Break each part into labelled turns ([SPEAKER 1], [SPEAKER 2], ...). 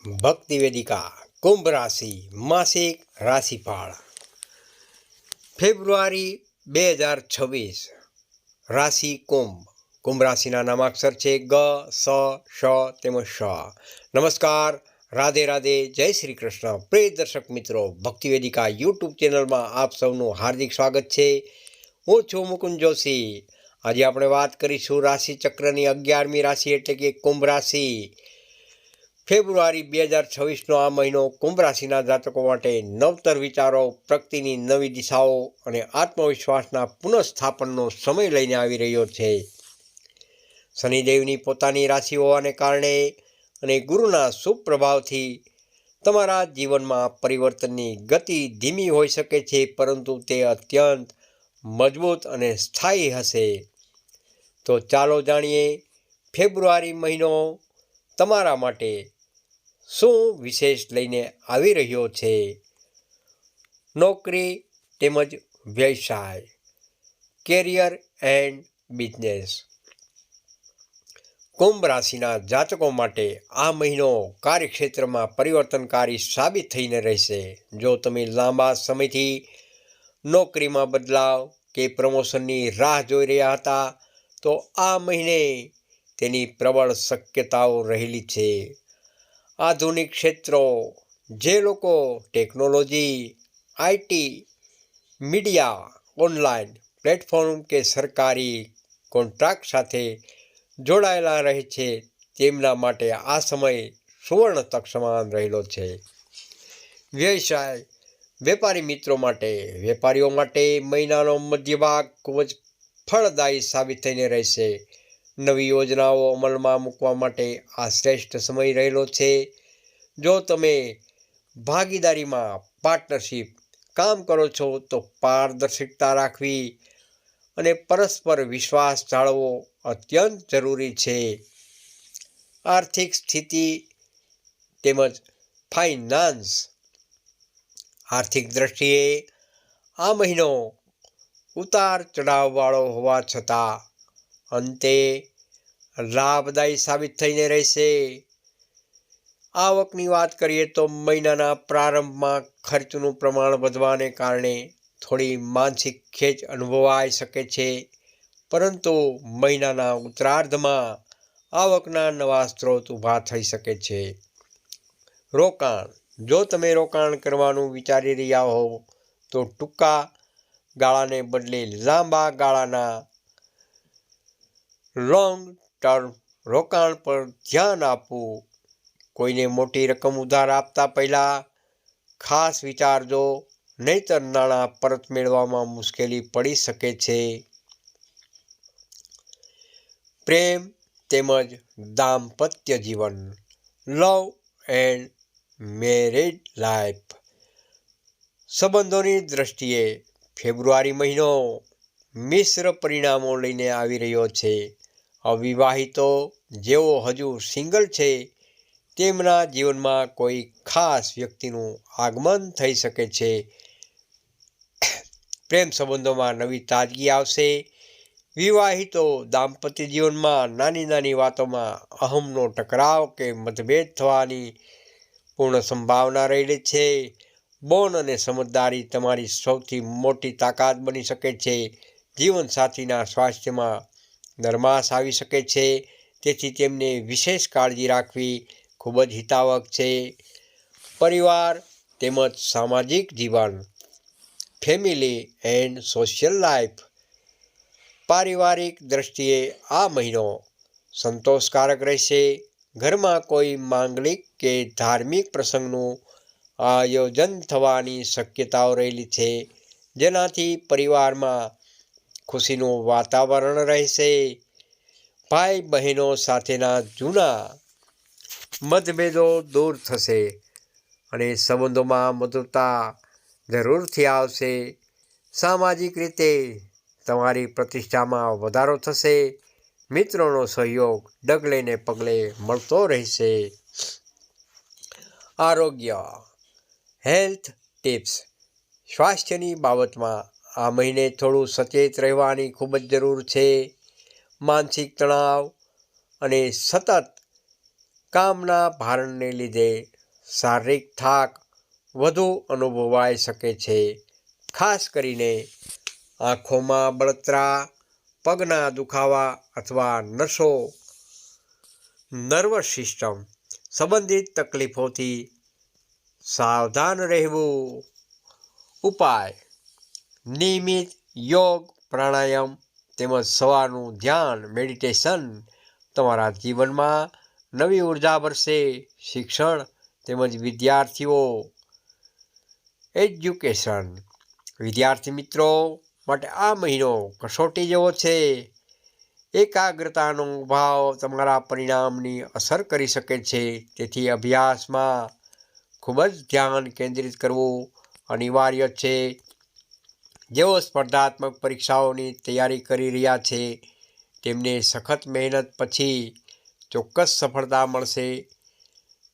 [SPEAKER 1] ભક્તિ વેદિકા કુંભ રાશિ માસિક રાશિફળ ફેબ્રુઆરી 2026 રાશિ કુંભ રાશિના નામાક્ષર છે ગ સ શ તેમજ શ. નમસ્કાર, રાધે રાધે, જય શ્રી કૃષ્ણ. પ્રિય દર્શક મિત્રો, ભક્તિ વેદિકા યુટ્યુબ ચેનલમાં આપ સૌનું હાર્દિક સ્વાગત છે. હું છું મુકુંદ જોશી. આજે આપણે વાત કરીશું રાશિ ચક્રની 11મી રાશિ એટલે કે કુંભ રાશિ. ફેબ્રુઆરી 2026નો આ મહિનો કુંભ રાશિના જાતકો માટે નવતર વિચારો, પ્રગતિની નવી દિશાઓ અને આત્મવિશ્વાસના પુનઃસ્થાપનનો સમય લઈને આવી રહ્યો છે. શનિદેવની પોતાની રાશિ હોવાને કારણે અને ગુરુના શુભ પ્રભાવથી તમારા જીવનમાં પરિવર્તનની ગતિ ધીમી હોઈ શકે છે, પરંતુ તે અત્યંત મજબૂત અને સ્થાયી હશે. તો ચાલો જાણીએ ફેબ્રુઆરી મહિનો તમારા માટે શું વિશેષ લઈને આવી રહ્યો છે. નોકરી તેમજ વ્યવસાય, કેરિયર એન્ડ બિઝનેસ. કુંભ રાશિના જાતકો માટે આ મહિનો કાર્યક્ષેત્રમાં પરિવર્તનકારી સાબિત થઈને રહેશે. જો તમે લાંબા સમયથી નોકરીમાં બદલાવ કે પ્રમોશનની રાહ જોઈ રહ્યા હતા, તો આ મહિને તેની પ્રબળ શક્યતાઓ રહેલી છે. આધુનિક ક્ષેત્રો, જે લોકો technology, IT, media, online platform કે સરકારી કોન્ટ્રાક્ટ સાથે જોડાયેલા રહે છે, તેમના માટે આ સમય સુવર્ણ તક સમાન રહેલો છે. વ્યવસાય, વેપારી મિત્રો માટે, વેપારીઓ માટે મહિનાનો મધ્ય ભાગ ખૂબ જ ફળદાયી સાબિત થઈને રહેશે. નવી યોજનાઓ અમલમાં મૂકવા માટે આ શ્રેષ્ઠ સમય રહેલો છે. જો તમે ભાગીદારીમાં પાર્ટનરશિપ કામ કરો છો, તો પારદર્શકતા રાખવી અને પરસ્પર વિશ્વાસ જાળવવો અત્યંત જરૂરી છે. આર્થિક સ્થિતિ તેમજ ફાઇનાન્સ. આર્થિક દ્રષ્ટિએ આ મહિનો ઉતાર ચઢાવવાળો હોવા છતાં અંતે લાભદાયી સાબિત થઈને રહેશે. આવકની વાત કરીએ તો મહિનાના પ્રારંભમાં ખર્ચનું પ્રમાણ વધવાને કારણે થોડી માનસિક ખેંચ અનુભવાઈ શકે છે, પરંતુ મહિનાના ઉત્તરાર્ધમાં આવકના નવા સ્ત્રોત ઊભા થઈ શકે છે. રોકાણ, જો તમે રોકાણ કરવાનું વિચારી રહ્યા હો, તો ટૂંકા ગાળાને બદલે લાંબા ગાળાના લોંગ ટર્મ રોકાણ પર ધ્યાન આપવું. કોઈને મોટી રકમ ઉધાર આપતા પહેલાં ખાસ વિચારજો, નહીંતર નાણાં પરત મેળવવામાં મુશ્કેલી પડી શકે છે. પ્રેમ તેમજ દાંપત્ય જીવન, લવ એન્ડ મેરેજ લાઈફ. સંબંધોની દ્રષ્ટિએ ફેબ્રુઆરી મહિનો મિશ્ર પરિણામો લઈને આવી રહ્યો છે. અવિવાહિતો જેઓ હજુ સિંગલ છે, તેમના જીવનમાં કોઈ ખાસ વ્યક્તિનું આગમન થઈ શકે છે. પ્રેમ સંબંધોમાં નવી તાજગી આવશે. વિવાહિતો દાંપત્ય જીવનમાં નાની નાની વાતોમાં અહમનો ટકરાવ કે મતભેદ થવાની પૂર્ણ સંભાવના રહેલી છે. બોન અને સમજદારી તમારી સૌથી મોટી તાકાત બની શકે છે. જીવનસાથીના સ્વાસ્થ્યમાં નરમાશ આવી શકે છે, તેથી તેમને વિશેષ કાળજી રાખવી ખૂબ જ હિતાવહ છે. પરિવાર તેમજ સામાજિક જીવન, ફેમિલી એન્ડ સોશિયલ લાઈફ. પારિવારિક દ્રષ્ટિએ આ મહિનો સંતોષકારક રહેશે. ઘરમાં કોઈ માંગલિક કે ધાર્મિક પ્રસંગનું આયોજન થવાની શક્યતાઓ રહેલી છે, જેનાથી પરિવારમાં ખુશીનું વાતાવરણ રહેશે. ભાઈ બહેનો સાથેના જૂના મતભેદો દૂર થશે અને સંબંધોમાં મધુરતા જરૂરથી આવશે. સામાજિક રીતે તમારી પ્રતિષ્ઠામાં વધારો થશે. મિત્રોનો સહયોગ ડગલે ને પગલે મળતો રહેશે. આરોગ્ય, હેલ્થ ટિપ્સ. સ્વાસ્થ્યની બાબતમાં આ મહિને થોડું સચેત રહેવાની ખૂબ જ જરૂર છે. માનસિક તણાવ અને સતત કામના ભારણને લીધે શારીરિક થાક વધુ અનુભવાઈ શકે છે. ખાસ કરીને આંખોમાં બળતરા, પગના દુખાવા અથવા નર્વસ સિસ્ટમ સંબંધિત તકલીફોથી સાવધાન રહેવું. ઉપાય: નિયમિત યોગ, પ્રાણાયામ તેમજ સવારનું ધ્યાન મેડિટેશન તમારા જીવનમાં નવી ઉર્જા ભરશે. શિક્ષણ તેમજ વિદ્યાર્થીઓ એજ્યુકેશન વિદ્યાર્થી મિત્રો માટે આ મહિનો કસોટી જેવો છે. એકાગ્રતાનો અભાવ તમારા પરિણામની અસર કરી શકે છે. તેથી અભ્યાસમાં ખૂબ જ ધ્યાન કેન્દ્રિત કરવું અનિવાર્ય છે. જેઓ સ્પર્ધાત્મક પરીક્ષાઓની તૈયારી કરી રહ્યા છે તેમને સખત મહેનત પછી ચોક્કસ સફળતા મળશે.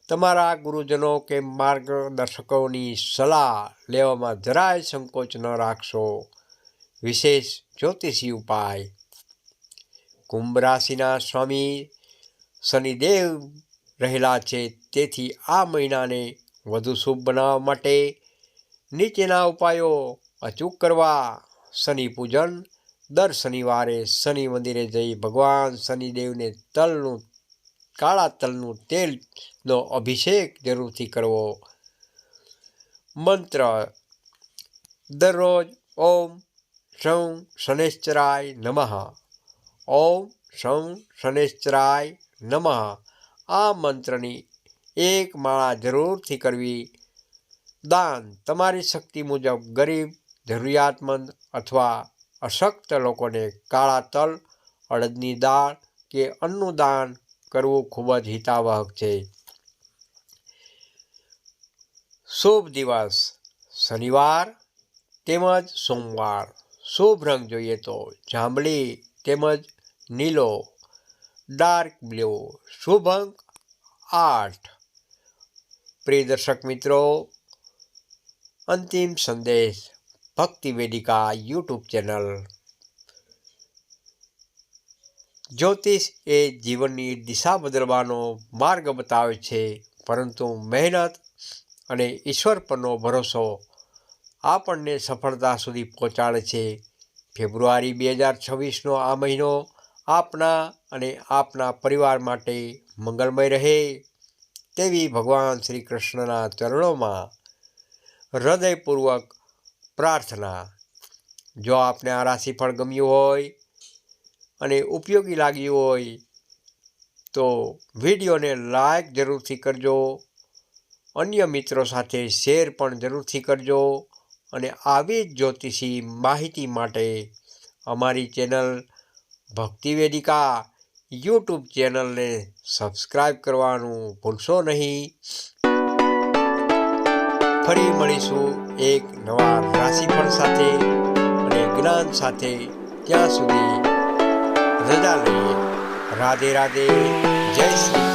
[SPEAKER 1] તમારા ગુરુજનો કે માર્ગદર્શકોની સલાહ લેવામાં જરાય સંકોચ ન રાખશો. વિશેષ જ્યોતિષી ઉપાય: કુંભ રાશિના સ્વામી શનિદેવ રહેલા છે, તેથી આ મહિનાને વધુ શુભ બનાવવા માટે નીચેના ઉપાયો અચૂક કરવા. શનિ પૂજન: દર શનિવારે શનિ મંદિરે જઈ ભગવાન શનિદેવને કાળા તલનું તેલનો અભિષેક જરૂરથી કરવો. મંત્ર: દરરોજ ઓમ શં શનૈશ્ચરાય નમઃ, ઓમ શં શનૈશ્ચરાય નમઃ આ મંત્રની એક માળા જરૂરથી કરવી. દાન: તમારી શક્તિ મુજબ ગરીબ, જરૂરિયાતમંદ અથવા અશક્ત લોકોને કાળા તલ, અડદની દાળ કે અન્નનું દાન કરવું ખૂબ જ હિતાવહ છે. શુભ દિવસ: શનિવાર તેમજ સોમવાર. શુભ રંગ જોઈએ તો જાંબલી તેમજ નીલો, ડાર્ક બ્લુ. શુભ અંક 8. પ્રિય દર્શક મિત્રો, અંતિમ સંદેશ ભક્તિ વેદિકા યુટ્યુબ ચેનલ. જ્યોતિષ એ જીવનની દિશા બદલવાનો માર્ગ બતાવે છે, પરંતુ મહેનત અને ઈશ્વર પરનો ભરોસો આપણને સફળતા સુધી પહોંચાડે છે. ફેબ્રુઆરી 2026નો આ મહિનો આપના અને આપના પરિવાર માટે મંગલમય રહે તેવી ભગવાન શ્રી કૃષ્ણના ચરણોમાં હૃદયપૂર્વક પ્રાર્થના. જો આપને આ રાશિફળ ગમ્યું હોય અને ઉપયોગી લાગ્યું હોય તો વિડીયોને લાઈક જરૂરથી કરજો, અન્ય મિત્રો સાથે શેર પણ જરૂરથી કરજો અને આવી જ જ્યોતિષી માહિતી માટે અમારી ચેનલ ભક્તિ વેદિકા યુટ્યુબ ચેનલને સબસ્ક્રાઈબ કરવાનું ભૂલશો નહીં. ફરી મળીશું એક નવા રાશિફળ સાથે અને જ્ઞાન સાથે. ત્યાં સુધી રજા લઈએ. રાધે રાધે. જય શ્રી